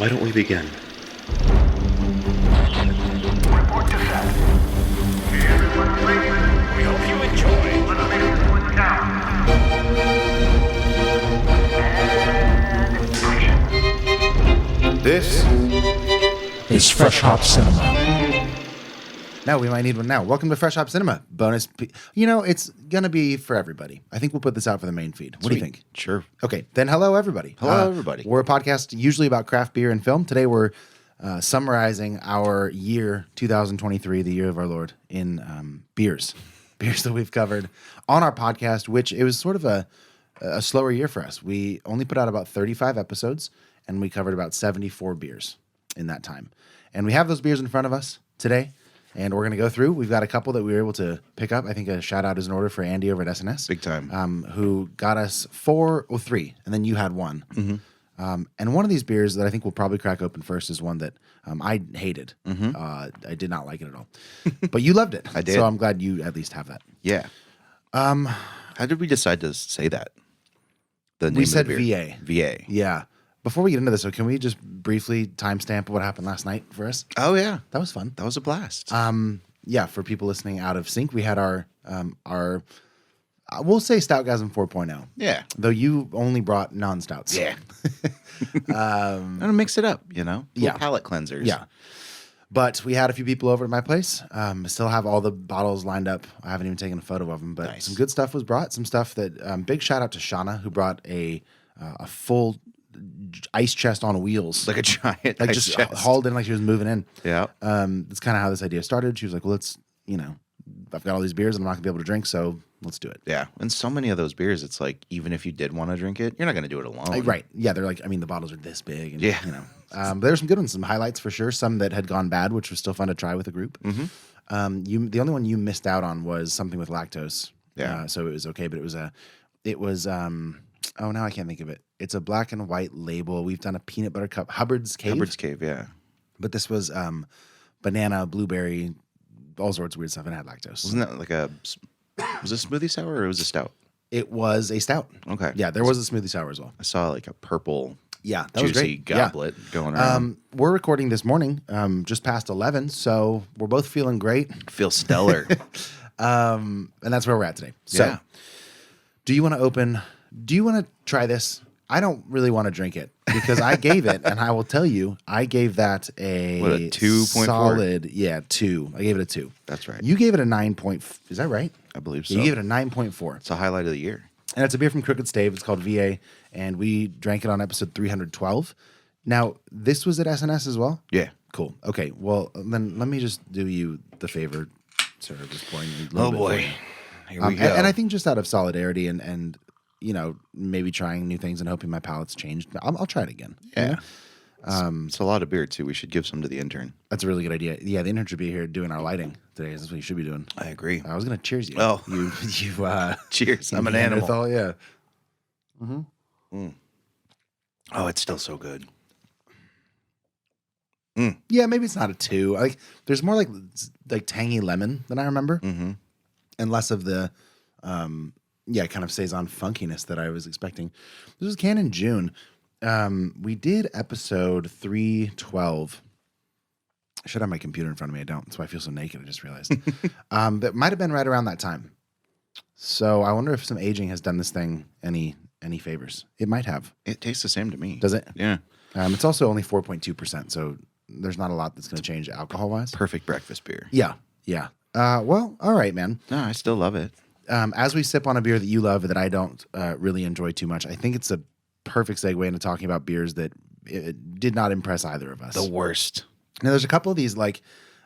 Why don't we begin? Report to set. Everyone ready? We hope you enjoy. Let's make this one count. And action. This is Fresh Hop Cinema. now we might need one now. Welcome to Fresh Hop Cinema. It's gonna be for everybody. I think we'll put this out for the main feed. What do you think? Sure. Okay, then hello everybody. Hello, everybody. We're a podcast usually about craft beer and film. Today we're summarizing our year 2023, the year of our Lord, in beers that we've covered on our podcast. Which it was sort of a slower year for us. We only put out about 35 episodes, and we covered about 74 beers in that time. And we have those beers in front of us today, and we're going to go through. We've got a couple that we were able to pick up. I think a shout out is in order for Andy over at SNS. Big time. Who got us three, and then you had one. Mm-hmm. And one of these beers that I think we'll probably crack open first is one that I hated. Mm-hmm. I did not like it at all. But you loved it. I did. So I'm glad you at least have that. Yeah. How did we decide to say that? The name We of said the beer? VA. VA. Yeah. Before we get into this, so can we just briefly timestamp what happened last night for us? Oh yeah, That was fun. that was a blast. Yeah, for people listening out of sync, we had our we'll say Stoutgasm 4.0. yeah. Though you only brought non-stouts. Yeah. I'm gonna mix it up. Little Yeah. palate cleansers. Yeah. But we had a few people over at my place. Still have all the bottles lined up. I haven't even taken a photo of them, but Nice. some good stuff was brought. Some stuff that big shout out to Shauna who brought a full ice chest on wheels, Like a giant. like ice just chest. hauled in like she was moving in. Yeah. That's kind of how this idea started. She was like, "Well, let's I've got all these beers and I'm not gonna be able to drink, so let's do it." Yeah. And so many of those beers, it's like even if you did want to drink it, you're not gonna do it alone. Right. Yeah, they're like, the bottles are this big. And, Yeah. But there's some good ones, some highlights for sure. Some that had gone bad, which was still fun to try with a group. Mm-hmm. The only one you missed out on was something with lactose. Yeah. So it was okay, but it was now I can't think of it. It's a black and white label. We've done a peanut butter cup, Hubbard's Cave. Hubbard's Cave. Yeah. But this was banana, blueberry, all sorts of weird stuff, and it had lactose. Wasn't that like was it a smoothie sour or was it a stout? It was a stout. Okay. Yeah, there was a smoothie sour as well. I saw like a purple Yeah, that was juicy great. goblet going around. We're recording this morning, just past 11, so we're both feeling great. Feels stellar. And that's where we're at today. So, Yeah. do you want to try this? I don't really want to drink it because I gave it, and I will tell you, I gave that a 2.4? solid, 2. I gave it a 2. That's right. You gave it a 9. Is that right? I believe so. You gave it a 9.4. It's a highlight of the year. And it's a beer from Crooked Stave. It's called VA, and we drank it on episode 312. Now, this was at SNS as well? Yeah. Cool. Okay. Well, then let me just do you the favor, sir, of just pouring a little bit for you. Here we go. And I think just out of solidarity and maybe trying new things and hoping my palate's changed, I'll try it again. yeah. It's a lot of beer too. We should give some to the intern. That's a really good idea. Yeah, the intern should be here doing our lighting today. That's what you should be doing. I agree. I was gonna cheers you. Oh. you Cheers. I'm an Neanderthal, animal. yeah. Oh, it's still so good. Yeah, maybe it's not a 2. Like there's more like tangy lemon than I remember, and less of the kind of saison funkiness that I was expecting. This was canned in June. We did episode 312. I should have my computer in front of me. I don't. That's why I feel so naked. I just realized. That might have been right around that time. So I wonder if some aging has done this thing any favors. It might have. It tastes the same to me. Does it? Yeah. It's also only 4.2%, so there's not a lot that's going to change alcohol-wise. Perfect breakfast beer. Yeah. Well, all right, man. No, I still love it. As we sip on a beer that you love that I don't really enjoy too much, I think it's a perfect segue into talking about beers that did not impress either of us. The worst. Now, there's a couple of these, like,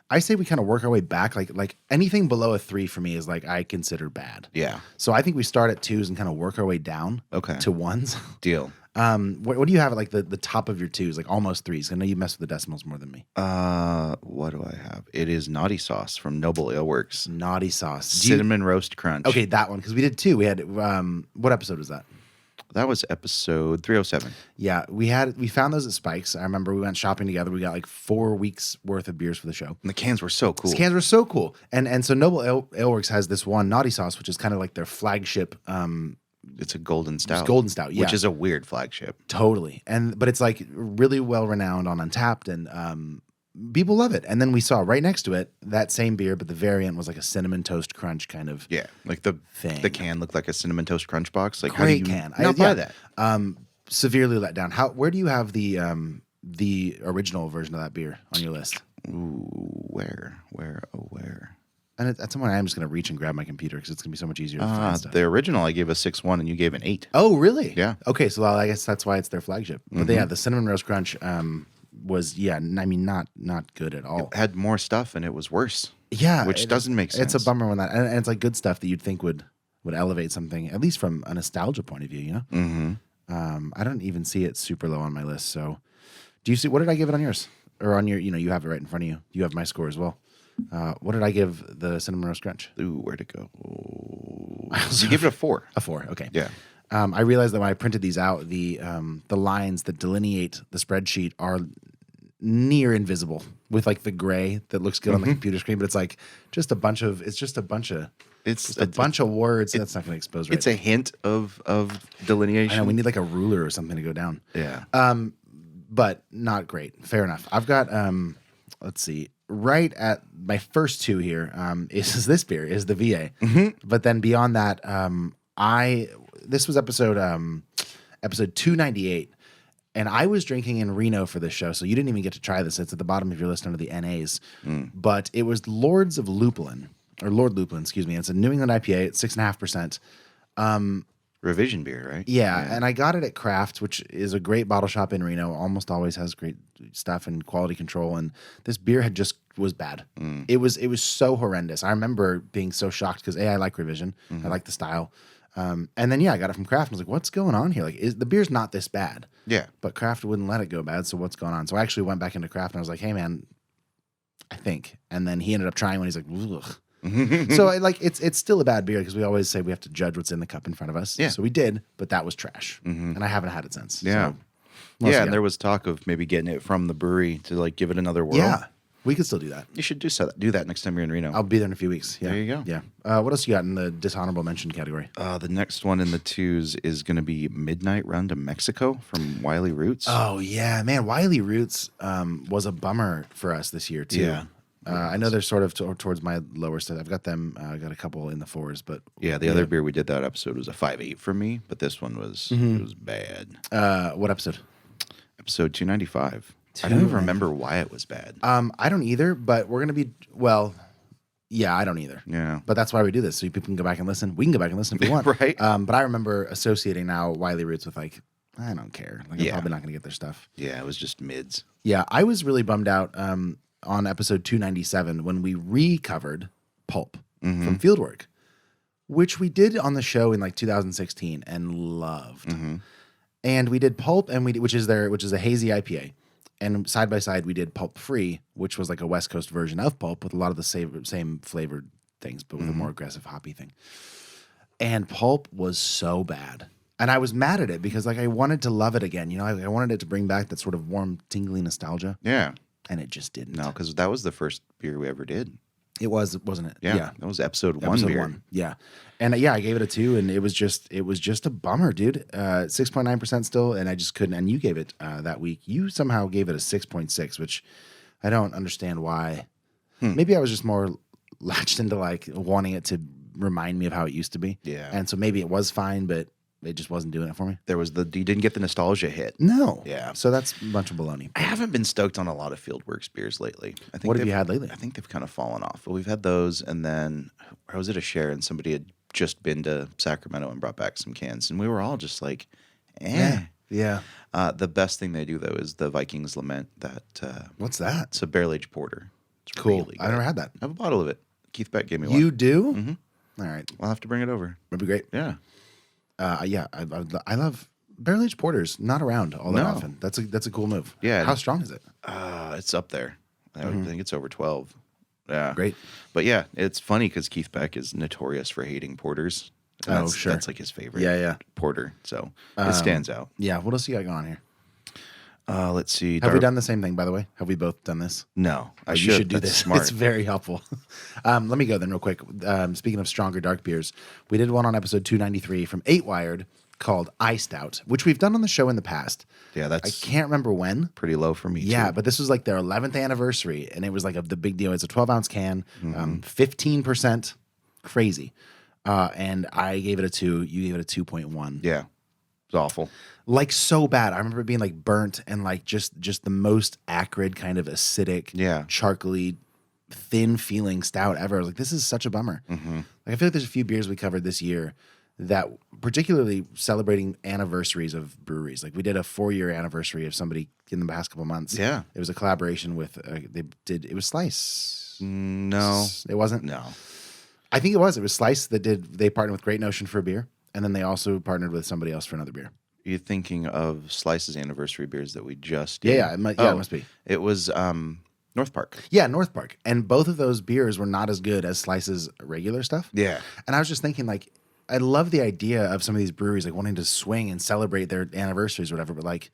I say we kind of work our way back. Like anything below a 3 for me is like I consider bad. Yeah. So I think we start at 2s and kind of work our way down Okay. to 1s. Deal. What do you have at like the top of your 2s, like almost 3s? I know you mess with the decimals more than me. What do I have? It is Naughty Sauce from Noble Ale Works. Naughty Sauce. Cinnamon Roast Crunch. Okay, that one, because we did 2. We had, what episode was that? That was episode 307. Yeah, we found those at Spike's. I remember we went shopping together. We got like 4 weeks worth of beers for the show. And the cans were so cool. These cans were so cool. And so Noble Ale Works has this one Naughty Sauce, which is kind of like their flagship it's a golden stout. golden stout, yeah. which is a weird flagship. Totally. But it's like really well renowned on Untapped, and people love it. And then we saw right next to it that same beer, but the variant was like a cinnamon toast crunch kind of Yeah, like the thing. can looked like a cinnamon toast crunch box. Like Great how do you can. not buy that? Severely let down. Where do you have the original version of that beer on your list? Ooh, where? And at some point, I'm just going to reach and grab my computer because it's going to be so much easier to find stuff. The original I gave a 6.1 and you gave an 8. Oh, really? Yeah. Okay, so I guess that's why it's their flagship. But yeah, the cinnamon roast crunch was not good at all. It had more stuff and it was worse. Yeah, which doesn't make sense. It's a bummer when and it's like good stuff that you'd think would elevate something, at least from a nostalgia point of view. You know. Mm-hmm. I don't even see it super low on my list. So, do you see? What did I give it on yours or on your? You have it right in front of you. You have my score as well. What did I give the cinnamon roast crunch? Ooh, where'd it go? Oh. You give it a 4. A 4. Okay. Yeah. I realized that when I printed these out, the lines that delineate the spreadsheet are near invisible with like the gray that looks good on the computer screen, but it's like just a bunch of words. That's not going to expose. It's a hint of delineation. I know we need like a ruler or something to go down. Yeah. But not great. Fair enough. I've got let's see. Right at my first 2 here is this beer, is the VA. But then beyond that, this was episode 298, and I was drinking in Reno for this show, so you didn't even get to try this. It's at the bottom of your list under the NAs. But it was Lord Lupulin, excuse me. It's a New England IPA. It's 6.5%. Revision beer, right? Yeah, and I got it at Craft, which is a great bottle shop in Reno. Almost always has great stuff and quality control. And this beer was bad. It was so horrendous. I remember being so shocked because I like Revision. I like the style. And then I got it from Craft. And I was like, what's going on here? Like, the beer's not this bad. Yeah. But Craft wouldn't let it go bad. So what's going on? So I actually went back into Craft and I was like, hey man, I think. And then he ended up trying one. He's like, ugh. So it's still a bad beer because we always say we have to judge what's in the cup in front of us. Yeah. So we did, but that was trash, and I haven't had it since. Yeah. So, and there was talk of maybe getting it from the brewery to like give it another whirl. Yeah, we could still do that. You should do that next time you're in Reno. I'll be there in a few weeks. Yeah. There you go. Yeah. What else you got in the dishonorable mention category? The next one in the 2s is going to be Midnight Run to Mexico from Wiley Roots. Oh yeah, man, Wiley Roots was a bummer for us this year too. Yeah. I know they're sort of towards my lower stuff. I've got them. I got a couple in the 4s, but the other beer we did that episode was a 5.8 for me, but this one was it was bad. What episode? Episode 295. I don't even remember why it was bad. I don't either, but we're gonna be I don't either. Yeah, but that's why we do this, so people can go back and listen. We can go back and listen if we want, right? But I remember associating now Wiley Roots with like I don't care. Like I'm probably not gonna get their stuff. Yeah, it was just mids. Yeah, I was really bummed out. On episode 297 when we recovered Pulp from Fieldwork, which we did on the show in like 2016 and loved. And we did Pulp, and which is a hazy IPA, and side by side we did Pulp Free, which was like a West Coast version of Pulp with a lot of the same flavored things, but with a more aggressive hoppy thing. And Pulp was so bad. And I was mad at it because like I wanted to love it again. You know, I wanted it to bring back that sort of warm, tingly nostalgia. Yeah. And it just didn't. No, because that was the first beer we ever did. It was, wasn't it? Yeah. That was episode 1 beer. Yeah. And I gave it a 2, and it was just a bummer, dude. 6.9% still, and I just couldn't. And you gave it that week. You somehow gave it a 6.6, which I don't understand why. Maybe I was just more latched into like wanting it to remind me of how it used to be. Yeah. And so maybe it was fine, but it just wasn't doing it for me. You didn't get the nostalgia hit. No. Yeah. So that's a bunch of baloney. I haven't been stoked on a lot of Fieldworks beers lately. What have you had lately? I think they've kind of fallen off. But we've had those, and then I was at a share, and somebody had just been to Sacramento and brought back some cans, and we were all just like, eh. Yeah. The best thing they do, though, is the Vikings Lament. What's that? It's a barrel-aged porter. It's cool. Really I never had that. I have a bottle of it. Keith Beck gave me one. You do? Mm-hmm. All right. I'll have to bring it over. That'd be great. Yeah. I love barrel aged porters. Not around all that often. That's a cool move. Yeah. How strong is it? It's up there. I would think it's over 12. Yeah. Great. But yeah, it's funny because Keith Beck is notorious for hating porters. And sure. That's like his favorite Yeah. porter. So it stands out. Yeah. What else you got going on here? Let's see. Have we done the same thing, by the way? Have we both done this? No, I You should do That's this. Smart. It's very helpful. Let me go then real quick. Speaking of stronger dark beers, we did one on episode 293 from 8 Wired called Iced Out, which we've done on the show in the past. Yeah, I that's can't remember when. pretty low for me. Yeah, too. but this was like their 11th anniversary, and it was like the big deal. It's a 12-ounce can, Mm-hmm. 15%, crazy. And I gave it a 2. You gave it a 2.1. yeah, it's awful. Like so bad. I remember it being like burnt and like just the most acrid kind of acidic, Yeah. charcoaly, thin feeling stout ever. I was like, this is such a bummer. Mm-hmm. Like I feel like there's a few beers we covered this year that particularly celebrating anniversaries of breweries. Like we did a 4-year anniversary of somebody in the past couple months. Yeah. It was a collaboration with it was Slice. No, It wasn't. no. I think it was. It was Slice that they partnered with Great Notion for a beer, and then they also partnered with somebody else for another beer. You're thinking of Slice's anniversary beers that we just did. Yeah, it might be. It was North Park. Yeah, North Park. And both of those beers were not as good as Slice's regular stuff. Yeah. And I was just thinking, like, I love the idea of some of these breweries like wanting to swing and celebrate their anniversaries or whatever, but like,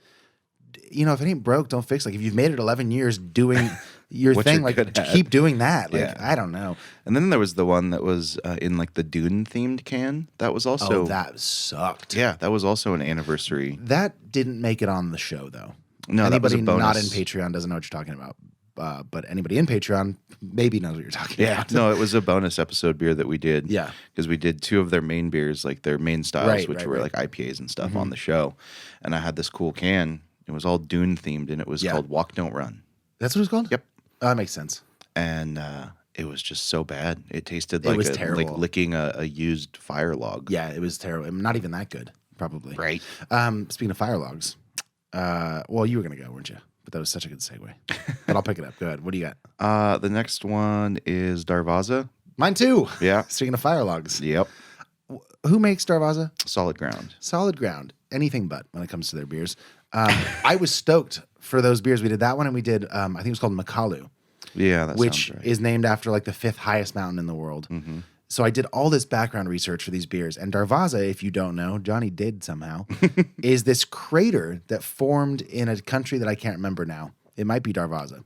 you know, if it ain't broke, don't fix. Like, if you've made it 11 years doing your What thing, you're like, good at. keep doing that. Like, Yeah. I don't know. And then there was the one that was in like the Dune themed can. That was also Oh, that sucked. yeah, that was also an anniversary. That didn't make it on the show, though. No, that was anybody a not in bonus. Patreon doesn't know what you're talking about. But anybody in Patreon maybe knows what you're talking about. No, it was a bonus episode beer that we did. Yeah. Because we did 2 of their main beers, like their main styles, Right, which right, were right. like IPAs and stuff on the show. And I had this cool can. It was all Dune themed, and it was Yeah. called Walk Don't Run. That's what it's called? Yep. Oh, that makes sense. And it was just so bad. It tasted It like was like terrible. licking a used fire log. Yeah, it was terrible. Not even that good, probably. Right. Speaking of fire logs, well, you were going to go, weren't you? But that was such a good segue. But I'll pick it up. Go ahead. What do you got? The next one is Darvaza. Mine too. Yeah. Speaking of fire logs, Yep. who makes Darvaza? Solid ground. Solid ground. Anything but when it comes to their beers. I was stoked for those beers. We did that one, and we did, I think it was called Makalu, Yeah, that which sounds right. is named after like the 5th highest mountain in the world. So I did all this background research for these beers. And Darvaza, if you don't know, Johnny did somehow, is this crater that formed in a country that I can't remember now. It might be Darvaza.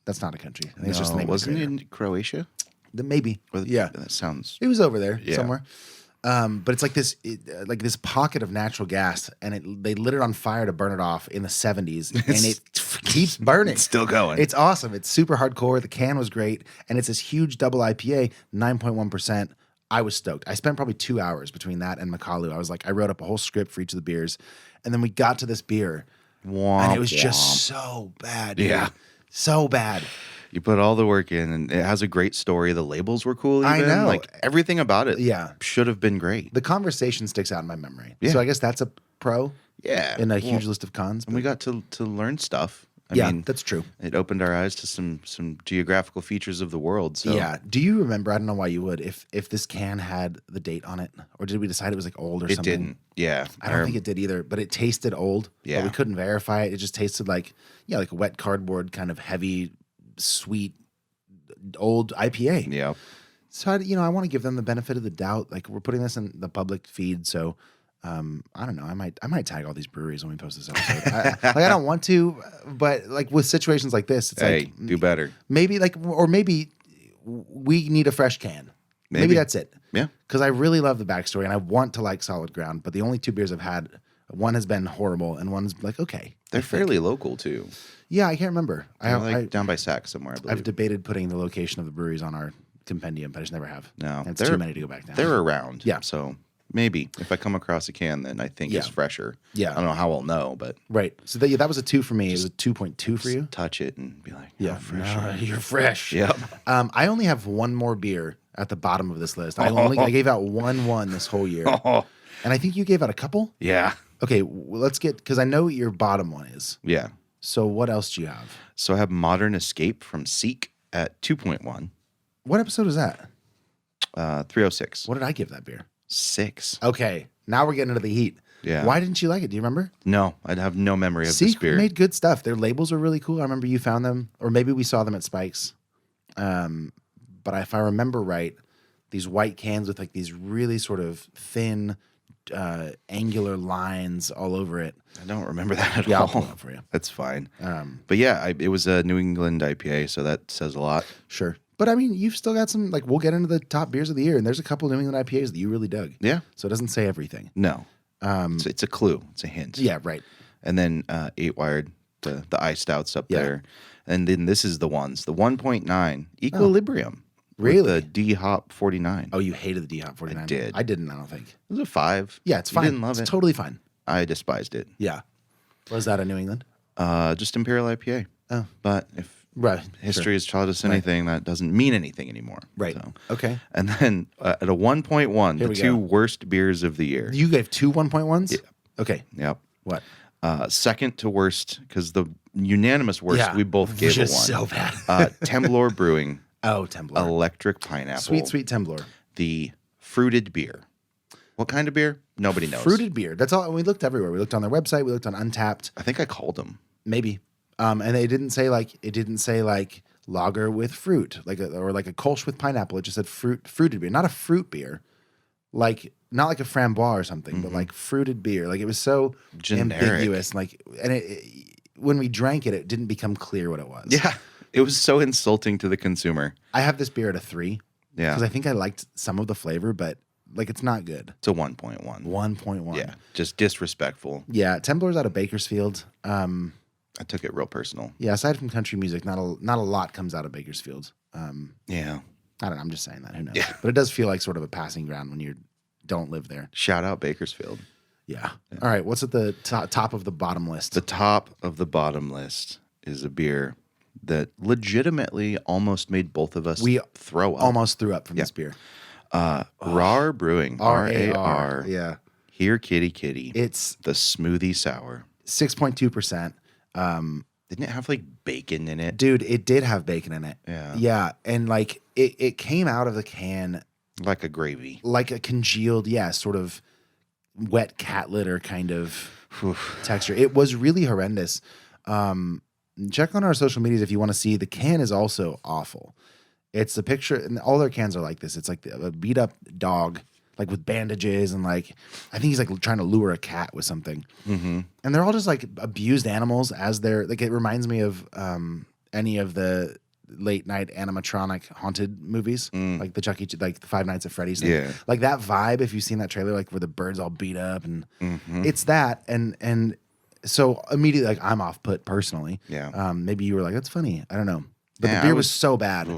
That's not a country. I think it's just the name wasn't of the it crater. in Croatia? Maybe. Yeah. That sounds. It was over there Yeah. somewhere. But it's like this pocket of natural gas, and they lit it on fire to burn it off in the 70s, and it keeps burning. It's still going. It's awesome. It's super hardcore. The can was great, and it's this huge double IPA, 9.1%. I was stoked. I spent probably 2 hours between that and Makalu. I was like, I wrote up a whole script for each of the beers, and then we got to this beer, and it was just so bad. Dude. Yeah. So bad. You put all the work in, and it has a great story. The labels were cool. I Even. know. Like everything about it. Yeah. should have been great. The conversation sticks out in my memory. Yeah. So I guess that's a pro Yeah, in a well, huge list of cons. And we got to learn stuff. I Yeah, mean, that's true. It opened our eyes to some geographical features of the world. So Yeah. Do you remember? I don't know why you would. If this can had the date on it, or did we decide it was like old or it something? didn't. Yeah, I don't think it did either. But it tasted old. Yeah. But we couldn't verify it. It just tasted like like a wet cardboard, kind of heavy, sweet, old IPA. Yeah, So I want to give them the benefit of the doubt. Like we're putting this in the public feed, so. I don't know. I might tag all these breweries when we post this episode. I don't want to, but like with situations like this, it's hey, like do better. maybe maybe we need a fresh can. Maybe Maybe. that's it. Yeah, Because I really love the backstory and I want to like Solid Ground, but the only 2 beers I've had, one has been horrible and one's like okay. they're fairly local too. Yeah, I can't remember. They're like down by Sac somewhere, I believe. I've debated putting the location of the breweries on our compendium, but I just never have. No, And it's they're- too many to go back down. They're around. Yeah. So maybe if I come across a can, then I think it's Yeah. fresher. Yeah. I don't know how I'll know, but right. So that was a 2 for me. It was a 2.2 for you. touch it and be like, Yeah, how fresh are you? you're fresh. Yep. I only have one more beer at the bottom of this list. I gave out one this whole year, Oh, and I think you gave out a couple. yeah. Okay, let's get because I know what your bottom one is. Yeah. So what else do you have? So I have Modern Escape from Seek at 2.1, What episode is that? 306. What did I give that beer? 6. Okay, now we're getting into the heat. Yeah. Why didn't you like it? Do you remember? No, I'd have no memory of this Seek beer. made good stuff. Their labels are really cool. I remember you found them, or maybe we saw them at Spike's. But if I remember right, these white cans with like these really sort of thin, angular lines all over it. I don't remember that at Yeah, I'll all. pull it up for you. That's fine. But yeah, it was a New England IPA, so that says a lot. Sure. But I mean, you've still got some, like, we'll get into the top beers of the year, and there's a couple New England IPAs that you really dug. Yeah. So it doesn't say everything. No. It's a clue. It's a hint. Yeah, right. And then 8 Wired, the ice stouts up Yeah. there. And then this is the 1.9 Equilibrium. with Really? The D Hop 49. Oh, you hated the D Hop 49. I did. I didn't, I don't think. It was a 5. Yeah, it's You fine. didn't love it's it. totally fine. I despised it. Yeah. Was that a New England? Just Imperial IPA. Oh. But if Right. history Sure. has taught us anything, that doesn't mean anything anymore. Right. So. Okay. And then at a 1.1, Here the we two go. worst beers of the year. You gave two 1.1s? Yeah. Okay. Yep. What? Second to worst, because the unanimous worst, Yeah. we both gave Which it is 1. so bad. Temblor Brewing, Oh, Temblor. Electric Pineapple. Sweet Temblor. The fruited beer. What kind of beer? Nobody knows. Fruited beer. That's all. We looked everywhere. We looked on their website. We looked on Untapped. I think I called them. Maybe. And they didn't say like lager with fruit, or like a Kolsch with pineapple. It just said fruited beer, not a fruit beer, not like a framboise or something, but like fruited beer. Like it was so Generic. ambiguous. And when we drank it, it didn't become clear what it was. Yeah. It was so insulting to the consumer. I have this beer at a 3. Yeah. Because I think I liked some of the flavor, but like it's not good. It's a 1.1. 1.1. Yeah. Just disrespectful. Yeah. Temblor's out of Bakersfield. I took it real personal. Yeah. Aside from country music, not a lot comes out of Bakersfield. Yeah. I don't know. I'm just saying that. Who knows? Yeah. But it does feel like sort of a passing ground when you don't live there. Shout out Bakersfield. Yeah. All right. What's at the top of the bottom list? The top of the bottom list is a beer that legitimately almost made both of us We throw up. Almost threw up from this beer. RAR Brewing. RAR. Yeah. Here, kitty, kitty. It's the smoothie sour. 6.2%. Didn't it have like bacon in it? Dude, it did have bacon in it. Yeah. Yeah. And like it came out of the can Like a gravy. like a congealed, sort of wet cat litter kind of texture. It was really horrendous. Check on our social medias if you want to see. The can is also awful. It's the picture, and all their cans are like this. It's like a beat up dog, like with bandages, and like I think he's like trying to lure a cat with something. Mm-hmm. And they're all just like abused animals as they're like. It reminds me of any of the late night animatronic haunted movies, like the Chucky, like the Five Nights at Freddy's thing. Yeah. Like that vibe. If you've seen that trailer, like where the bird's all beat up, and it's that, and so immediately like I'm off put personally. Yeah. Maybe you were like, that's funny. I don't know, but Yeah, the beer I was was- so bad.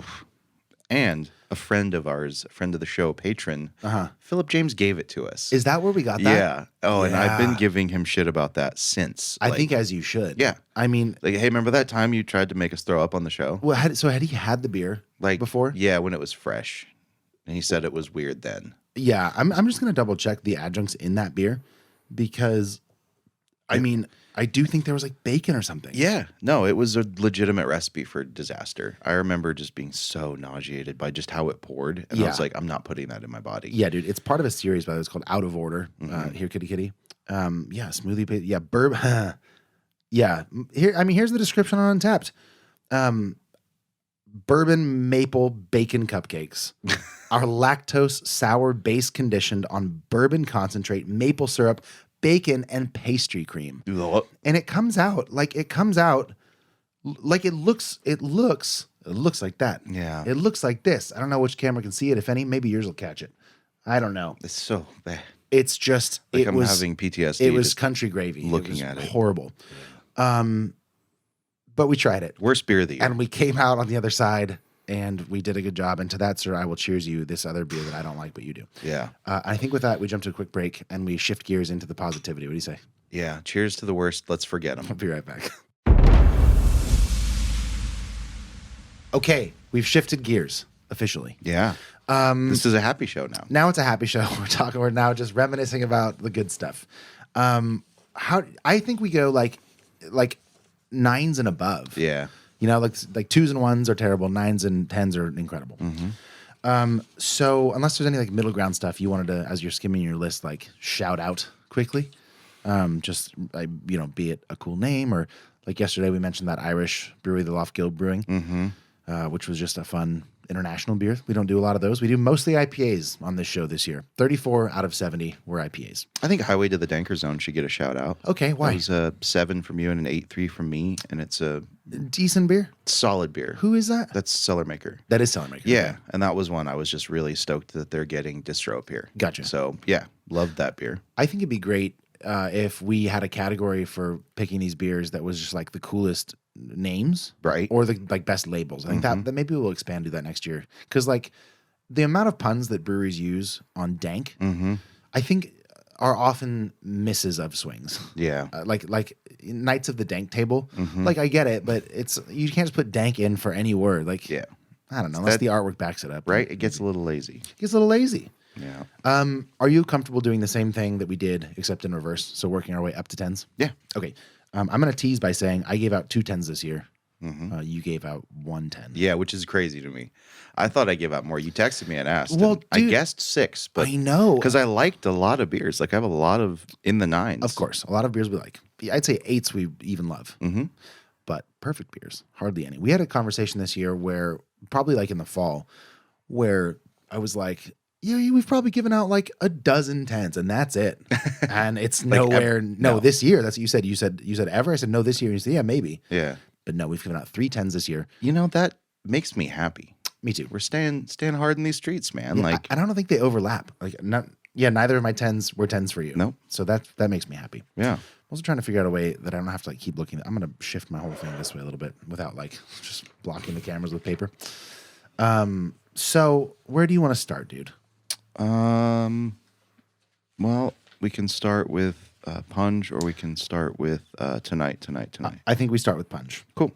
And a friend of ours, a friend of the show, patron, Philip James gave it to us. Is that where we got that? Yeah. Oh, and I've been Yeah. giving him shit about that since. I Like- think as you should. Yeah. I mean, Like, hey, remember that time you tried to make us throw up on the show? well, had he had the beer Like before? Yeah, when it was fresh. And he said it was weird then. Yeah. I'm just gonna double check the adjuncts in that beer because, I mean, I do think there was like bacon or something. Yeah. No, it was a legitimate recipe for disaster. I remember just being so nauseated by just how it poured. And I was Yeah. like, I'm not putting that in my body. Yeah, dude. It's part of a series, by the way. It's called Out of Order. Here, kitty, kitty. Yeah, smoothie. Yeah, bourbon. Yeah. Here's the description on Untapped. Bourbon maple bacon cupcakes are lactose sour base conditioned on bourbon concentrate, maple syrup, bacon, and pastry cream. And it comes out like it looks like that. Yeah. It looks like this. I don't know which camera can see it, if any. Maybe yours will catch it. I don't know. It's so bad. It's just Like it I'm was having PTSD. it was just country gravy. looking was at it. horrible. But we tried it. worst beer of the year. And we came out on the other side and we did a good job. And to that, sir, I will cheers you this other beer that I don't like, but you do. Yeah. I think with that, we jump to a quick break and we shift gears into the positivity. What do you say? Yeah. Cheers to the worst. Let's forget I'll them. be right back. Okay, we've shifted gears officially. Yeah. This is a happy show now. Now it's a happy show. We're now just reminiscing about the good stuff. How I think we go like 9s and above. Yeah. You know, like 2s and 1s are terrible, 9s and 10s are incredible. So unless there's any like middle ground stuff you wanted to, as you're skimming your list, like shout out quickly, be it a cool name or like yesterday we mentioned that Irish brewery, the Loft Guild Brewing, which was just a fun international beer. We don't do a lot of those. We do mostly IPAs on this show this year. 34 out of 70 were IPAs. I think Highway to the Danker Zone should get a shout out. Okay, why? It was a 7 from you and an 8.3 from me, and it's a Decent beer. solid beer. Who is that? That's Cellar Maker. That is Cellar Maker. Yeah, and that was one I was just really stoked that they're getting distro up here. Gotcha. So yeah, loved that beer. I think it'd be great if we had a category for picking these beers that was just like the coolest names, Right. Or the like best labels. I think that maybe we'll expand to that next year because like the amount of puns that breweries use on dank, I think are often misses of swings. Yeah. Like Knights of the Dank Table. Like I get it, but it's you can't just put dank in for any word. Like Yeah. I don't know, unless That- the artwork backs it up. Right? It gets a little lazy. It gets a little lazy. Yeah. Are you comfortable doing the same thing that we did, except in reverse? So working our way up to tens? Yeah. Okay. I'm going to tease by saying I gave out 2 tens this year. You gave out 1 10. Yeah, which is crazy to me. I thought I'd give out more. You texted me and asked. Well, and I dude, guessed 6, but I know. because I liked a lot of beers. Like I have a lot of in the 9s. Of course, a lot of beers we like. I'd say 8s we even love. But perfect beers, hardly any. We had a conversation this year where, probably like in the fall, where I was like, yeah, we've probably given out like a dozen 10s and that's it. And it's nowhere. No, this year. That's what you said. You said ever. I said no this year. You said yeah, maybe. Yeah. But no, we've given out 3 10s this year. You know that makes me happy. Me too. We're staying hard in these streets, man. Yeah, Like I don't think they overlap. Like neither of my 10s were 10s for you. Nope. So that makes me happy. yeah. I'm also trying to figure out a way that I don't have to like keep looking. I'm gonna shift my whole thing this way a little bit without like just blocking the cameras with paper. So where do you want to start, dude? Well, we can start with Punch, or we can start with tonight. I think we start with Punch. Cool.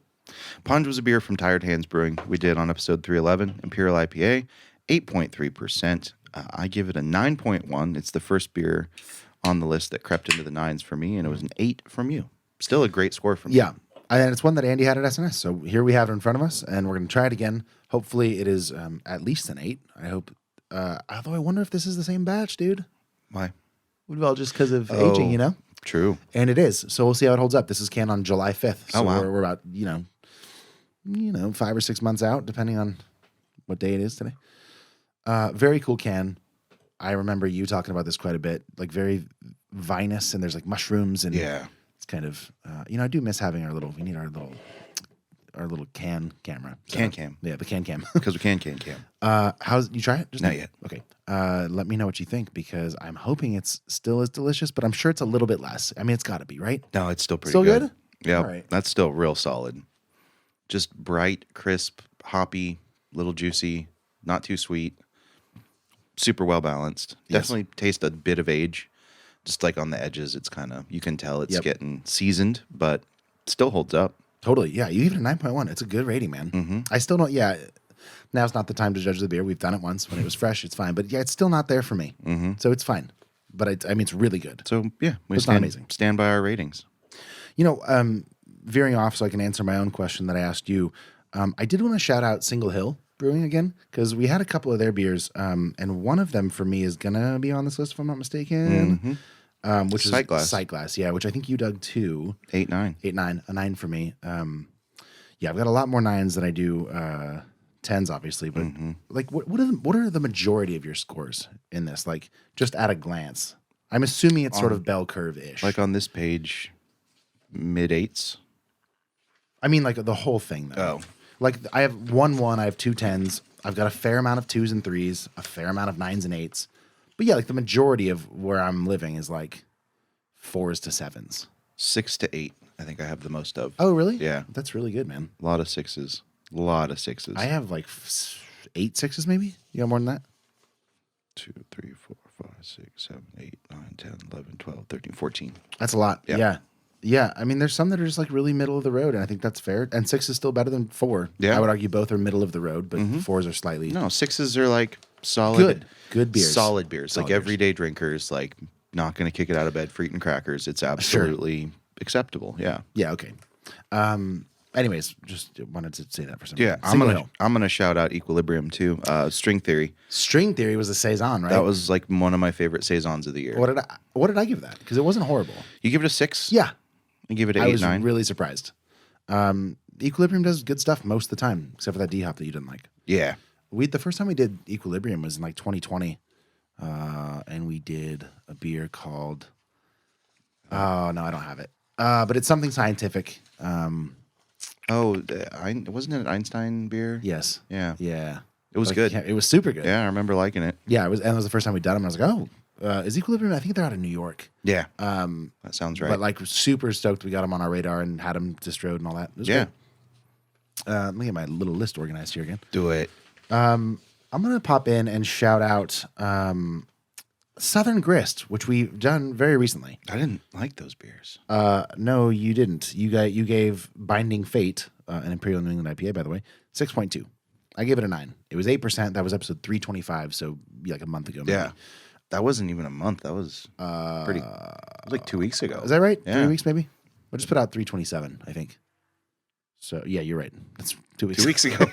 Punch was a beer from Tired Hands Brewing. We did on episode 311, Imperial IPA, 8.3%. I give it a 9.1. It's the first beer on the list that crept into the 9s for me, and it was an 8 from you. Still a great score from Yeah. And it's one that Andy had at SNS. So here we have it in front of us, and we're going to try it again. Hopefully it is at least an 8. I hope. Although I wonder if this is the same batch, dude. Why? Well, just because of aging, you know? True. And it is. So we'll see how it holds up. This is canned on July 5th. So Oh, wow. we're about, 5 or 6 months out, depending on what day it is today. Very cool can. I remember you talking about this quite a bit. Like very vinous, and there's like mushrooms, and Yeah. it's kind of I do miss having our little can camera. Can cam. Yeah, the can cam. Because we can. How's you try it? Just Not yet. Okay. Let me know what you think, because I'm hoping it's still as delicious, but I'm sure it's a little bit less. I mean, it's got to be, right? No, it's still pretty Still good. good? Yeah, All right. that's still real solid. Just bright, crisp, hoppy, little juicy, not too sweet, super well balanced. Yes. Definitely taste a bit of age. Just like on the edges, it's kind of, you can tell it's Yep. getting seasoned, but still holds up. Totally. Yeah, you give it a 9.1. It's a good rating, man. I still don't. Yeah, now's not the time to judge the beer. We've done it once when it was fresh. It's fine, but yeah, it's still not there for me. So it's fine. But I mean, it's really good. So yeah, we It's not amazing. stand by our ratings. Veering off so I can answer my own question that I asked you. I did want to shout out Single Hill Brewing again, because we had a couple of their beers, and one of them for me is gonna be on this list if I'm not mistaken. Which is Sightglass. Sightglass, yeah, which I think you dug too. 8-9. 8, 9, a 9 for me. Yeah, I've got a lot more 9s than I do 10s, obviously. But like, what are the majority of your scores in this? Like, just at a glance, I'm assuming it's sort of bell curve ish. Like on this page, mid 8s. I mean, like the whole thing though. Oh. Like I have 1 1, I have 2 10s. I've got a fair amount of 2s and 3s, a fair amount of 9s and 8s. But yeah, like the majority of where I'm living is like 4s to 7s. 6 to 8, I think I have the most of. Oh, really? Yeah. That's really good, man. A lot of 6s. A lot of 6s. I have like 8 6s, maybe. You got more than that? 2, 3, 4, 5, 6, 7, 8, 9, 10, 11, 12, 13, 14. That's a lot. Yeah. Yeah. Yeah. I mean, there's some that are just like really middle of the road, and I think that's fair. And 6 is still better than 4. Yeah. I would argue both are middle of the road, but 4s are slightly No, 6s are like solid. Good beers. Solid beers. Solid like beers. everyday drinkers, like not going to kick it out of bed for eating crackers. It's absolutely acceptable. Yeah. Yeah. Okay. Anyways, just wanted to say that for some Yeah. reason. I'm gonna shout out Equilibrium too. String Theory. String Theory was a saison, right? That was like one of my favorite saisons of the year. What did I give that? Because it wasn't horrible. You give it a 6? Yeah. You give it an I 8, was 9? really surprised. Equilibrium does good stuff most of the time, except for that D hop that you didn't like. Yeah. The first time we did Equilibrium was in like 2020, and we did a beer called. Oh no, I don't have it. But it's something scientific. Wasn't it an Einstein beer? Yes. Yeah. Yeah. It was Like, good. yeah, it was super good. Yeah, I remember liking it. Yeah, it was, and it was the first time we'd done them. And I was like, oh, is Equilibrium? I think they're out of New York. Yeah. That sounds right. But like super stoked we got them on our radar and had them distroed and all that. It was yeah. great. Let me get my little list organized here again. Do it. I'm going to pop in and shout out Southern Grist, which we've done very recently. I didn't like those beers. No, you didn't. You gave Binding Fate, an Imperial New England IPA, by the way, 6.2. I gave it a 9. It was 8%. That was episode 325, so like a month ago. Maybe. Yeah. That wasn't even a month. That was pretty. It was like 2 weeks ago. Is that right? Yeah. 3 weeks, maybe? We'll just put out 327, I think. So, yeah, you're right. That's 2 weeks. 2 weeks ago.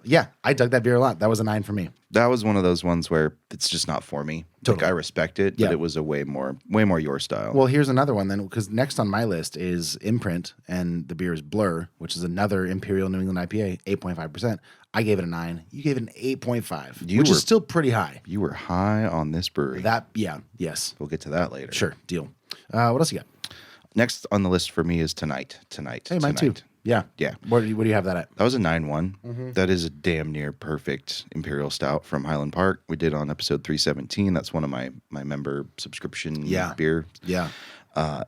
Yeah, I dug that beer a lot. That was a 9 for me. That was one of those ones where it's just not for me. Totally. Like, I respect it, Yeah. but it was a way more your style. Well, here's another one then, because next on my list is Imprint, and the beer is Blur, which is another Imperial New England IPA, 8.5%. I gave it a 9. You gave it an 8.5, which were- is still pretty high. you were high on this brewery. Yes. We'll get to that later. Sure, deal. What else you got? Next on the list for me is Tonight. Hey, mine too. Tonight. Yeah. Yeah. What do you have that at? That was a 9-1. That is a damn near perfect Imperial Stout from Highland Park. We did on episode 317. That's one of my member subscription beer. Yeah.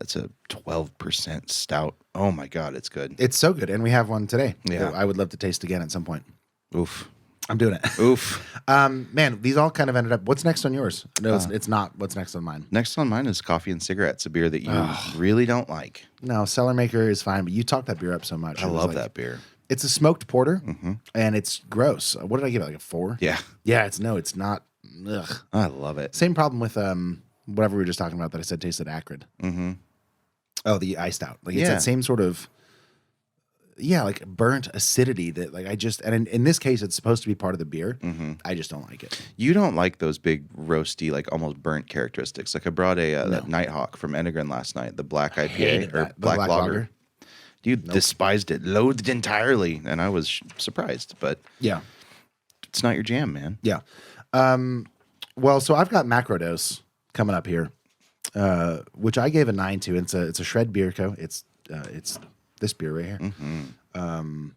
It's a 12% stout. Oh my God, it's good. It's so good, and we have one today. Yeah. I would love to taste again at some point. Oof. I'm doing it. Oof. Man, these all kind of ended up. What's next on yours? No, it's not. What's next on mine? Next on mine is Coffee and Cigarettes, a beer that you really don't like. No, Cellar Maker is fine, but you talked that beer up so much. I It was love like- that beer. It's a smoked porter, and it's gross. What did I give it? Like a 4? Yeah. Yeah, it's not. Ugh. I love it. Same problem with whatever we were just talking about that I said tasted acrid. Mm-hmm. Oh, the iced out. Like it's Yeah. that same sort of like burnt acidity that like I just and in this case it's supposed to be part of the beer. I just don't like it. You don't like those big roasty, like almost burnt characteristics. Like I brought that Nighthawk from Enegren last night, the black IPA hated or that. The black, black lager. lager. You despised it, loathed entirely, and I was surprised. But Yeah. it's not your jam, man. Yeah. Well, so I've got Macrodose coming up here, which I gave a 9 to. It's a Shred Beer Co. It's this beer right here,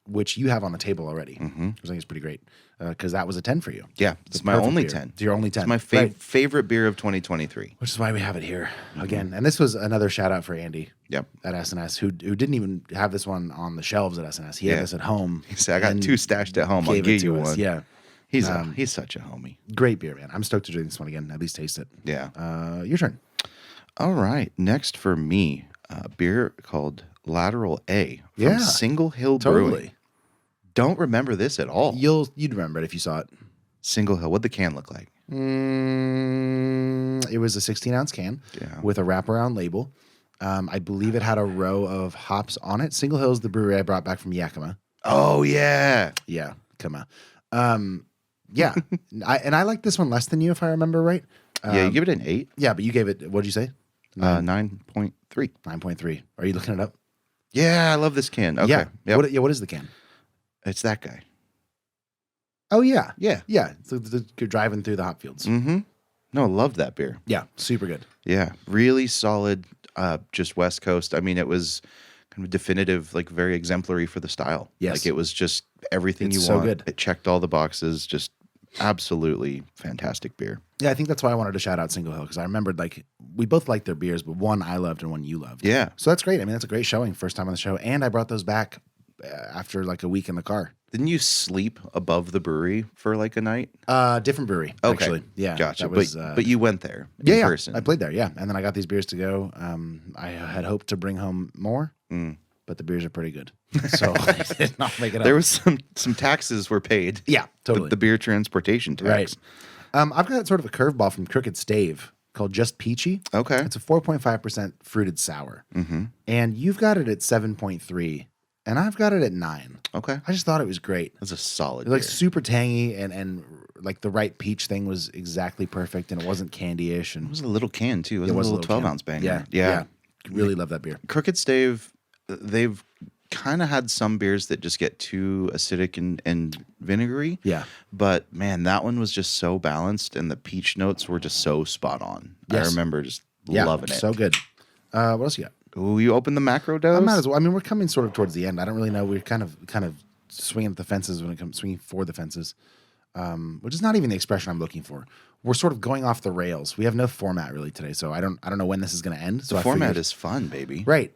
which you have on the table already. I think it's pretty great because that was a 10 for you. Yeah, it's my perfect only beer. 10. It's your only 10. It's my Right. favorite beer of 2023. Which is why we have it here again. And this was another shout out for Andy. Yep. At SNS, who didn't even have this one on the shelves at SNS. He had Yeah. this at home. He said, I got and 2 stashed at home. I'll gave it give to you us. one. Yeah. He's such a homie. Great beer, man. I'm stoked to drink this one again. At least taste it. Yeah. Your turn. All right. Next for me, a beer called Lateral A from Yeah. Single Hill Brewing. Totally. Don't remember this at all. You'd remember it if you saw it. Single Hill. What'd the can look like? It was a 16-ounce can Yeah. with a wraparound label. I believe it had a row of hops on it. Single Hill's the brewery I brought back from Yakima. Oh yeah. Yeah, come on. Yeah, I like this one less than you, if I remember right. Yeah, you give it an 8. Yeah, but you gave it. What'd you say? 9.3. 9.3. Are you looking it up? Yeah, I love this can. Okay. Yeah. Yep. What is the can? It's that guy. Oh yeah, Yeah. yeah. So you're driving through the hop fields. Mm-hmm. No, I love that beer. Yeah, super good. Yeah. Really solid, just West Coast. I mean, it was kind of definitive, like very exemplary for the style. Yes. Like it was just everything It's you so want. good. It checked all the boxes. Just absolutely fantastic beer. Yeah, I think that's why I wanted to shout out Single Hill because I remembered like we both liked their beers, but one I loved and one you loved. Yeah. So that's great. I mean, that's a great showing. First time on the show, and I brought those back after like a week in the car. Didn't you sleep above the brewery for like a night? Different brewery, Okay. actually. Yeah, Gotcha. that was, but you went there in yeah, person. I played there. Yeah, and then I got these beers to go. I had hoped to bring home more, but the beers are pretty good, so I did not make it up. There was some taxes were paid. Yeah, totally. The beer transportation tax. Right. I've got sort of a curveball from Crooked Stave called Just Peachy. Okay. It's a 4.5% fruited sour, and you've got it at 7.3, and I've got it at 9. Okay. I just thought it was great. That's a solid It was like beer. super tangy, and like the right peach thing was exactly perfect, and it wasn't candy-ish, and It was a little can too. It was it was a little 12 can. ounce banger. Yeah, Yeah. Really love that beer. Crooked Stave, they've kind of had some beers that just get too acidic and vinegary. Yeah. But man, that one was just so balanced, and the peach notes were just so spot on. Yes. I remember just Yeah, loving it. so good. What else you got? Ooh, you open the macro dose? I might as well. I mean, we're coming sort of towards the end. I don't really know. We're kind of swinging at the fences when it comes swinging for the fences, which is not even the expression I'm looking for. We're sort of going off the rails. We have no format really today, so I don't know when this is going to end. So The I format figured- is fun, baby. right.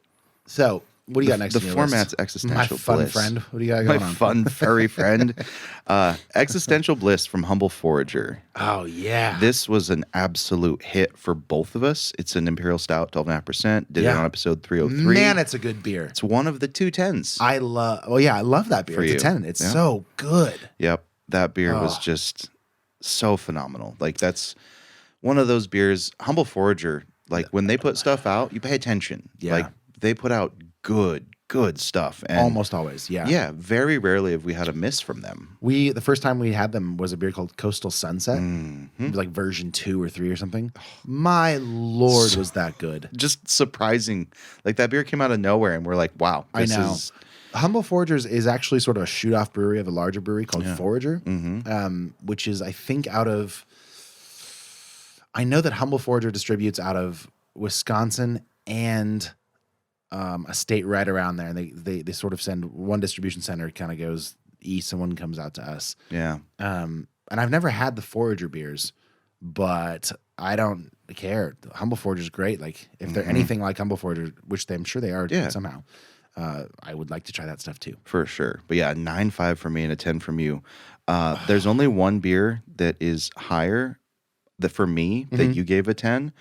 So what do you got next? The on your format's list? existential My fun bliss. friend. What do you got My going on? fun furry friend. Existential Bliss from Humble Forager. Oh yeah. This was an absolute hit for both of us. It's an Imperial Stout, 12.5%. Did it Yeah. on episode 303. Man, it's a good beer. It's one of the 210s. I love. Oh yeah, I love that beer. For It's a you. 10. It's Yeah. so good. Yep. That beer was Oh. just so phenomenal. Like, that's one of those beers. Humble Forager, like, when they put stuff out, you pay attention. Yeah. Like, they put out good stuff. And Almost always. Yeah. yeah, very rarely have we had a miss from them. The first time we had them was a beer called Coastal Sunset. Mm-hmm. It was like version 2 or 3 or something. My lord, was that good. Just surprising. Like, that beer came out of nowhere, and we're like, wow, I this know. is Humble Foragers is actually sort of a shoot-off brewery of a larger brewery called Forager, Mm-hmm. which is, I think, out of... I know that Humble Forager distributes out of Wisconsin and a state right around there. And they sort of send one distribution center kind of goes east and one comes out to us. yeah. And I've never had the Forager beers, but I don't care. Humble Forager is great. Like if they're anything like Humble Forager, which I'm sure they are Yeah. somehow, I would like to try that stuff too. For sure. But yeah, 9.5 for me and a 10 from you. There's only one beer that is higher that for me that you gave a 10,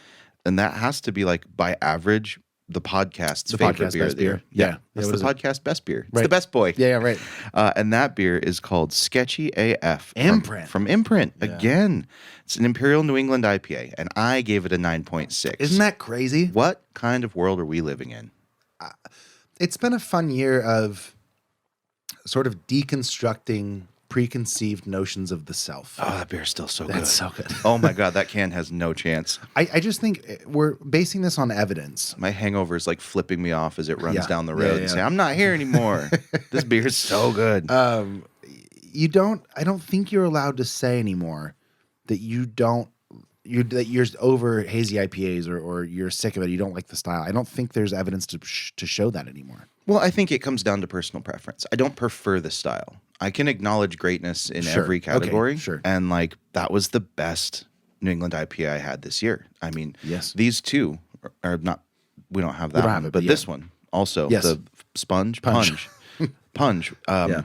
and that has to be like by average the podcast's The favorite podcast beer. best of the year. beer. Yeah. That's Yeah, the what is it? podcast best beer. It's Right. the best boy. Yeah, right. And that beer is called Sketchy AF. Imprint. From Imprint. Again, it's an Imperial New England IPA, and I gave it a 9.6. Isn't that crazy? What kind of world are we living in? It's been a fun year of sort of deconstructing preconceived notions of the self. Oh, that beer's still so good. That's so good. Oh my God, that can has no chance. I just think we're basing this on evidence. My hangover is like flipping me off as it runs Yeah. down the Yeah, road yeah, and say, yeah. I'm not here anymore. This beer's so good. I don't think you're allowed to say anymore that you're over hazy IPAs or you're sick of it. You don't like the style. I don't think there's evidence to show that anymore. Well, I think it comes down to personal preference. I don't prefer the style. I can acknowledge greatness in Sure. every Okay, category. sure. And like that was the best New England IPA I had this year. I mean, Yes. these two are not, we don't have that don't one, have it, but but this yeah. one also, Yes. the Punch. Punch. Yeah.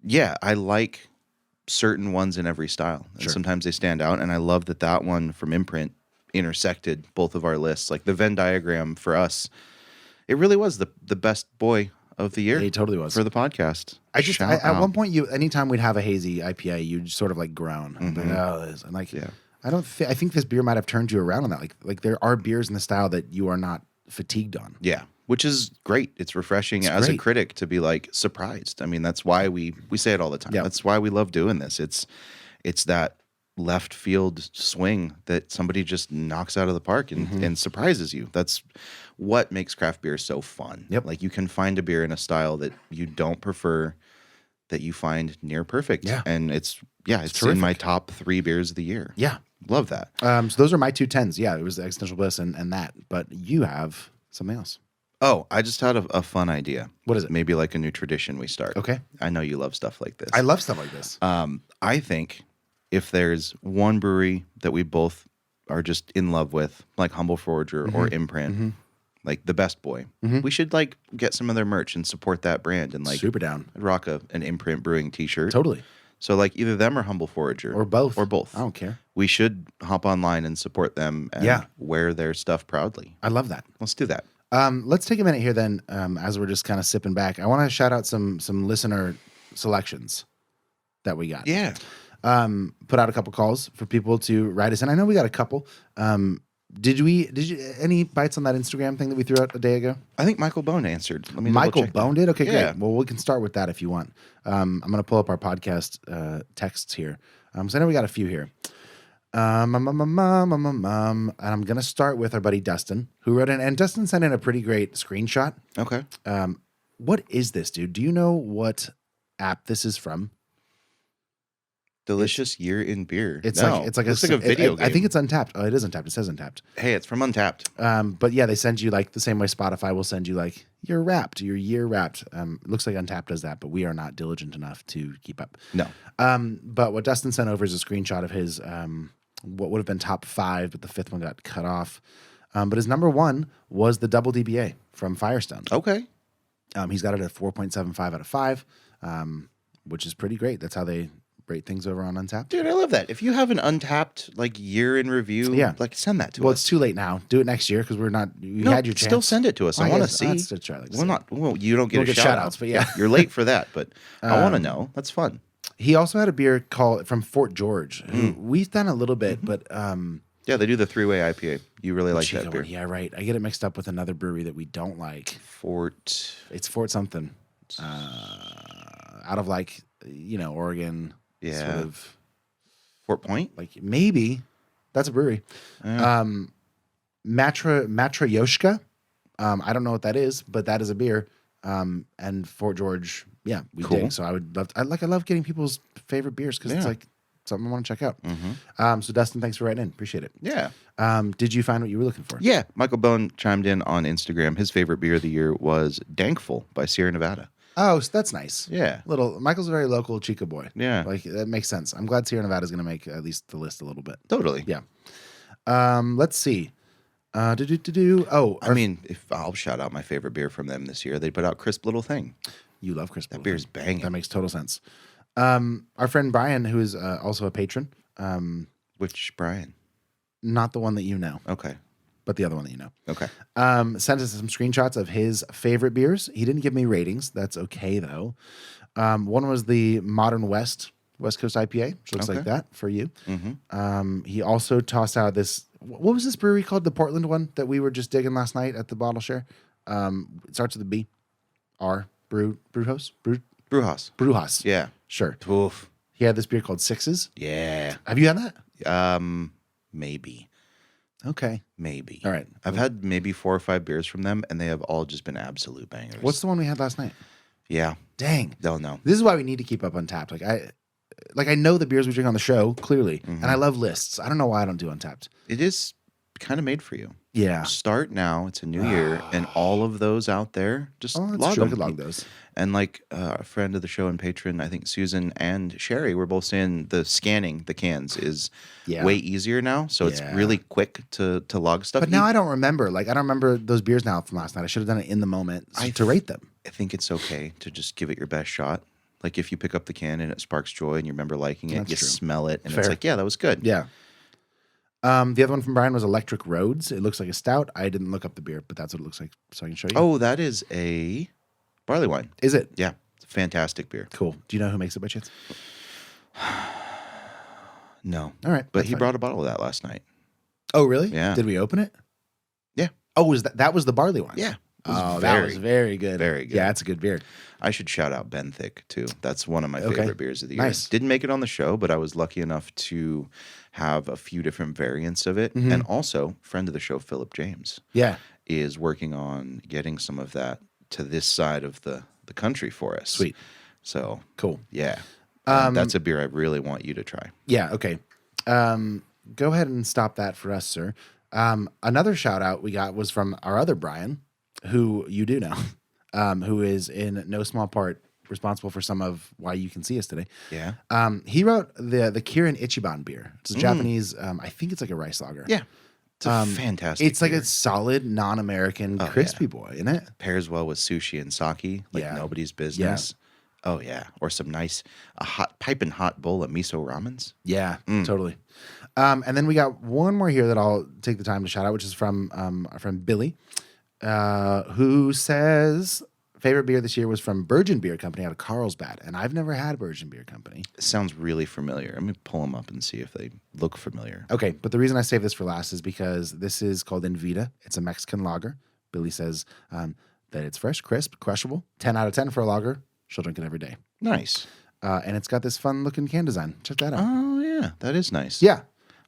Yeah, I like certain ones in every style. And Sure. sometimes they stand out. And I love that one from Imprint intersected both of our lists. Like the Venn diagram for us, it really was the best boy of the year. It totally was. For the podcast. At Shout one out. point, anytime we'd have a hazy IPA, you'd sort of like groan. I'd be like, oh, this. And like, Yeah. I think this beer might have turned you around on that. Like there are beers in the style that you are not fatigued on. Yeah. Which is great. It's refreshing as a great. critic to be like surprised. I mean, that's why we say it all the time. Yeah. That's why we love doing this. It's that left field swing that somebody just knocks out of the park and surprises you. That's what makes craft beer so fun. Yep. Like you can find a beer in a style that you don't prefer that you find near perfect. Yeah. And it's in terrific. my top 3 beers of the year. Yeah. Love that. So those are my 2 10s. Yeah, it was the Existential Bliss and that. But you have something else. Oh, I just had a fun idea. What is it? Maybe like a new tradition we start. Okay. I know you love stuff like this. I love stuff like this. I think if there's one brewery that we both are just in love with, like Humble Forager or Imprint, like the best boy, we should like get some of their merch and support that brand and like Super down. I'd rock an Imprint Brewing t-shirt. Totally. So like either them or Humble Forager. Or both. Or both. I don't care. We should hop online and support them and Yeah. wear their stuff proudly. I love that. Let's do that. Let's take a minute here then, as we're just kind of sipping back. I want to shout out some listener selections that we got. Yeah. Put out a couple calls for people to write us in. I know we got a couple. Did you any bites on that Instagram thing that we threw out a day ago? I think Michael Bone answered. Let me Michael double check Bone that. did? Okay, Yeah. great. Well, we can start with that if you want. I'm going to pull up our podcast texts here. So I know we got a few here. And I'm going to start with our buddy Dustin, who wrote in. And Dustin sent in a pretty great screenshot. Okay. what is this, dude? Do you know what app this is from? Delicious year in beer. It's No, like looks like a video game. I think it's Untapped. Oh, it is Untapped. It says Untapped. Hey, it's from Untapped. But yeah, they send you like the same way Spotify will send you like your Wrapped, your year Wrapped. Looks like Untapped does that, but we are not diligent enough to keep up. No. But what Dustin sent over is a screenshot of his what would have been top 5, but the 5th one got cut off. But his number 1 was the Double DBA from Firestone. Okay. He's got it at 4.75 out of 5, which is pretty great. That's how they rate things over on Untapped. Dude, I love that. If you have an Untapped like year in review, Yeah. like send that to Well, us. it's too late now. Do it next year because we're not. You No, had your chance. still send it to us. I want to see. Let's try like Well, you don't get We'll a get shout shout-outs, out. but yeah. You're late for that, but I want to know. That's fun. He also had a beer called from Fort George. Who Mm. we've done a little bit, Mm-hmm. but Yeah, they do the 3-way IPA. You really like Chico that beer. one. Yeah, right. I get it mixed up with another brewery that we don't like. Fort. It's Fort something, out of like Oregon. Yeah. Sort of Fort Point? like maybe that's a brewery. Matryoshka. I don't know what that is, but that is a beer. And Fort George, yeah, we Cool. dig. So I would love. I love getting people's favorite beers because it's Yeah. like something I want to check out. So Dustin, thanks for writing in. Appreciate it. Yeah. Did you find what you were looking for? Yeah. Michael Bone chimed in on Instagram. His favorite beer of the year was Dankful by Sierra Nevada. Oh, so that's nice. Yeah. Michael's a very local Chica boy. Yeah. Like that makes sense. I'm glad Sierra Nevada is going to make at least the list a little bit. Totally. Yeah. Let's see. Oh, I mean, if I'll shout out my favorite beer from them this year, they put out Crisp Little Thing. you love Chris. That beer's banging. That makes total sense. Our friend Brian, who is also a patron, Which Brian? not the one that you know, Okay. but the other one that you know, Okay. sent us some screenshots of his favorite beers. He didn't give me ratings. That's okay though. One was the Modern West Coast IPA, which looks like Okay. that for you. Mm-hmm. He also tossed out this. What was this brewery called? The Portland one that we were just digging last night at the bottle share. It starts with a B. Brewhouse. Brewhouse. Yeah. Sure. Oof. He had this beer called Sixes. Yeah. Have you had that? Maybe. Okay. Maybe. All right. I've had maybe 4 or 5 beers from them, and they have all just been absolute bangers. What's the one we had last night? Yeah. Dang. Don't know. This is why we need to keep up Untapped. I know the beers we drink on the show clearly, and I love lists. I don't know why I don't do Untapped. It is kind of made for you. Yeah. Start now. It's a new year, and all of those out there, just Oh, that's log true. I them. could log those. And like a friend of the show and patron, I think Susan and Sherry were both saying the scanning the cans is Yeah. way easier now. So it's Yeah. really quick to log stuff. But now I don't remember. I don't remember those beers now from last night. I should have done it in the moment to rate them. I think it's okay to just give it your best shot. Like if you pick up the can and it sparks joy and you remember liking it, That's you true. smell it and Fair. it's like, yeah, that was good. Yeah. The other one from Brian was Electric Roads. It looks like a stout. I didn't look up the beer, but that's what it looks like. So I can show you. Oh, that is a barley wine. Is it? Yeah. It's a fantastic beer. Cool. Do you know who makes it by chance? No. All right. But that's he fine. brought a bottle of that last night. Oh, really? Yeah. Did we open it? Yeah. Oh, was that was the barley wine? Yeah. It was Oh, that was very good. very good. Yeah, it's a good beer. I should shout out Ben Thick too. That's one of my Okay. favorite beers of the year. Nice. Didn't make it on the show, but I was lucky enough to have a few different variants of it. Mm-hmm. And also, friend of the show, Philip James, Yeah. is working on getting some of that to this side of the country for us. Sweet. So Cool. yeah, that's a beer I really want you to try. Yeah. Okay. Go ahead and stop that for us, sir. Another shout out we got was from our other Brian, who you do know, who is in no small part responsible for some of why you can see us today. Yeah. He wrote the Kirin Ichiban beer. It's a Japanese. I think it's like a rice lager. Yeah. It's a fantastic. It's like beer. a solid non-American crispy boy, isn't it? Pairs well with sushi and sake, like Yeah. nobody's business. Oh yeah, or some nice a hot piping hot bowl of miso ramens. Yeah, totally. And then we got one more here that I'll take the time to shout out, which is from our friend Billy, who says favorite beer this year was from Bergen Beer Company out of Carlsbad, and I've never had Bergen Beer Company. It sounds really familiar. Let me pull them up and see if they look familiar. Okay, but the reason I saved this for last is because this is called Invita. It's a Mexican lager. Billy says that it's fresh, crisp, crushable. 10 out of 10 for a lager. She'll drink it every day. Nice. And it's got this fun looking can design. Check that out. Oh yeah, that is nice. Yeah.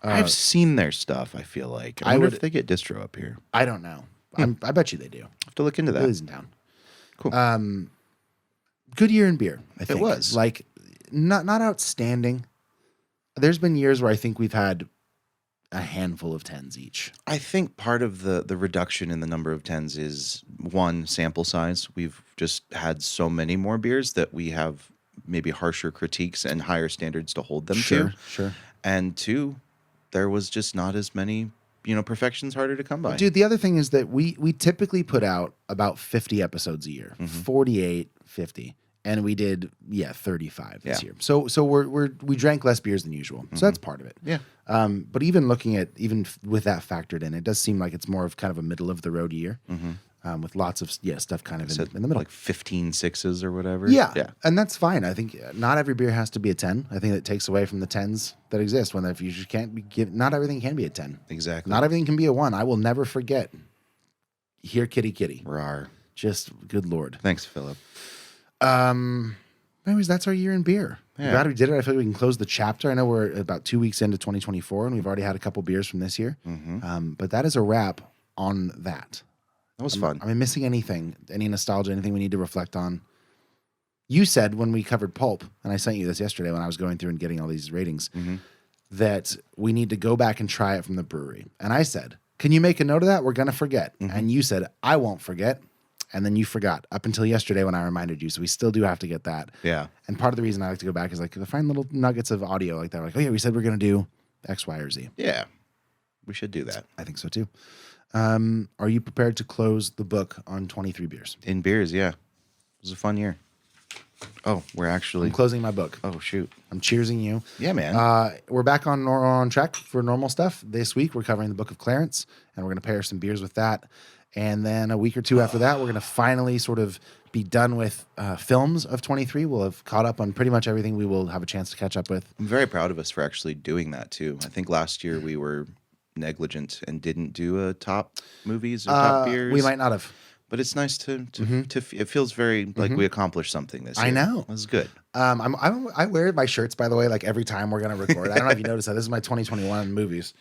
I've seen their stuff. I feel like I I wonder would- if they get distro up here. I don't know. I bet you they do. Have to look into that. Billy's in town. Cool. Good year in beer, I think. was. Like, not outstanding. There's been years where I think we've had a handful of 10s each. I think part of the reduction in the number of 10s is, one, sample size. We've just had so many more beers that we have maybe harsher critiques and higher standards to hold them to. Sure. And two, there was just not as many, perfection's harder to come by. Dude, the other thing is that we typically put out about 50 episodes a year, 48, 50. And we did 35 this year. So we drank less beers than usual. So that's part of it. Yeah. But even looking at with that factored in, it does seem like it's more of kind of a middle of the road year, with lots of stuff kind of in the middle, like 15 sixes or whatever. Yeah, Yeah. and that's fine. I think not every beer has to be a 10. I think that takes away from the 10s that exist. When if you just can't be not everything can be a 10. Exactly. Not everything can be a 1. I will never forget. Here, kitty, kitty. Rawr. Just good Lord. Thanks, Philip. Anyways, that's our year in beer. Yeah. Glad we did it. I feel like we can close the chapter. I know we're about 2 weeks into 2024, and we've already had a couple beers from this year. But that is a wrap on that. That was fun. Am I missing anything? Any nostalgia? Anything we need to reflect on? You said when we covered Pulp, and I sent you this yesterday when I was going through and getting all these ratings, that we need to go back and try it from the brewery. And I said, can you make a note of that? We're going to forget. And you said, I won't forget. And then you forgot up until yesterday when I reminded you. So we still do have to get that. Yeah. And part of the reason I like to go back is like to find little nuggets of audio like that. Like, oh yeah, we said we're going to do X, Y, or Z. Yeah. We should do that. I think so too. Are you prepared to close the book on 23 beers? In beers, yeah. It was a fun year. Oh, we're actually... I'm closing my book. Oh, shoot. I'm cheersing you. Yeah, man. We're back on track for normal stuff. This week, we're covering the Book of Clarence, and we're going to pair some beers with that. And then a week or two after that, we're going to finally sort of be done with films of 23. We'll have caught up on pretty much everything we will have a chance to catch up with. I'm very proud of us for actually doing that, too. I think last year we were negligent and didn't do a top movies or top beers. We might not have. But it's nice to it feels very like we accomplished something this year. I know. It was good. I wear my shirts, by the way, like every time we're going to record. I don't know if you noticed that. This is my 2021 movies,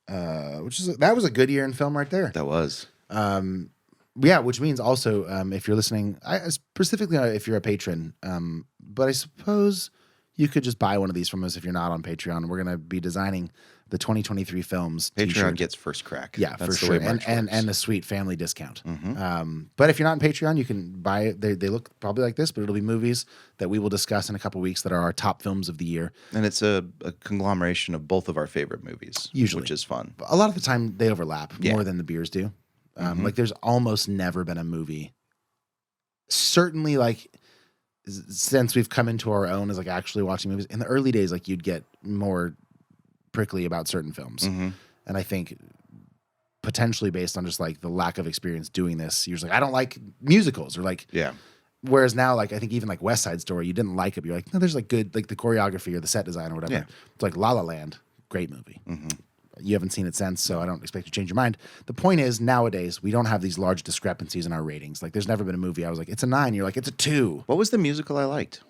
that was a good year in film right there. That was. Which means also if you're listening, specifically if you're a patron, but I suppose you could just buy one of these from us if you're not on Patreon. We're going to be designing the 202023 films Patreon t-shirt. gets first crack. Yeah, that's for the sure, way March and works. a sweet family discount. But if you're not on Patreon, you can buy it. They look probably like this, but it'll be movies that we will discuss in a couple weeks that are our top films of the year. And it's a conglomeration of both of our favorite movies, Usually. which is fun. A lot of the time, they overlap Yeah. more than the beers do. Like, there's almost never been a movie. Certainly, like since we've come into our own as like actually watching movies. In the early days, like you'd get more prickly about certain films, and I think potentially based on just like the lack of experience doing this, you're just like, I don't like musicals, or like Yeah. Whereas now, like I think even like West Side Story, you didn't like it, but you're like, no, there's like good like the choreography or the set design or whatever. Yeah. It's like La La Land, great movie. You haven't seen it since, so I don't expect you to change your mind. The point is, nowadays, we don't have these large discrepancies in our ratings. Like, there's never been a movie I was like, it's a 9. You're like, it's a 2. What was the musical I liked?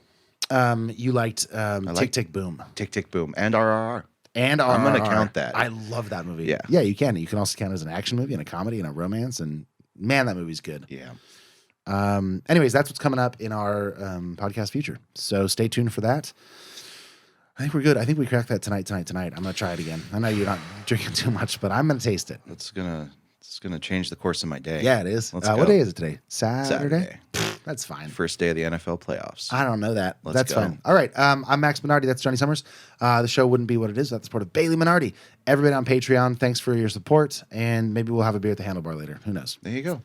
You liked Tick liked- Tick Boom. Tick Tick Boom and RRR. And I'm gonna RRR. count that. I love that movie. Yeah. Yeah, you can. You can also count it as an action movie and a comedy and a romance. And man, that movie's good. Yeah. Anyways, that's what's coming up in our podcast future. So stay tuned for that. I think we're good. I think we cracked that tonight. I'm gonna try it again. I know you're not drinking too much, but I'm gonna taste it. It's gonna change the course of my day. Yeah, it is. Let's go. What day is it today? Saturday? Saturday. That's fine. First day of the NFL playoffs. I don't know that. Let's That's go. fine. All right. I'm Max Minardi. That's Johnny Summers. The show wouldn't be what it is. That's part of Bailey Minardi. Everybody on Patreon, thanks for your support. And maybe we'll have a beer at the Handlebar later. Who knows? There you go.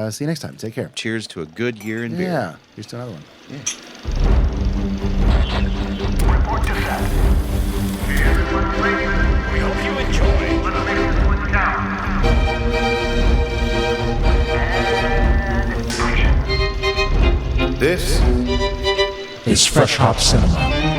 See you next time. Take care. Cheers to a good year in beer. Yeah. Here's to another one. Report to set. Everyone ready? We hope you enjoy. Let's make this one count. And action. This is Fresh Hop Cinema.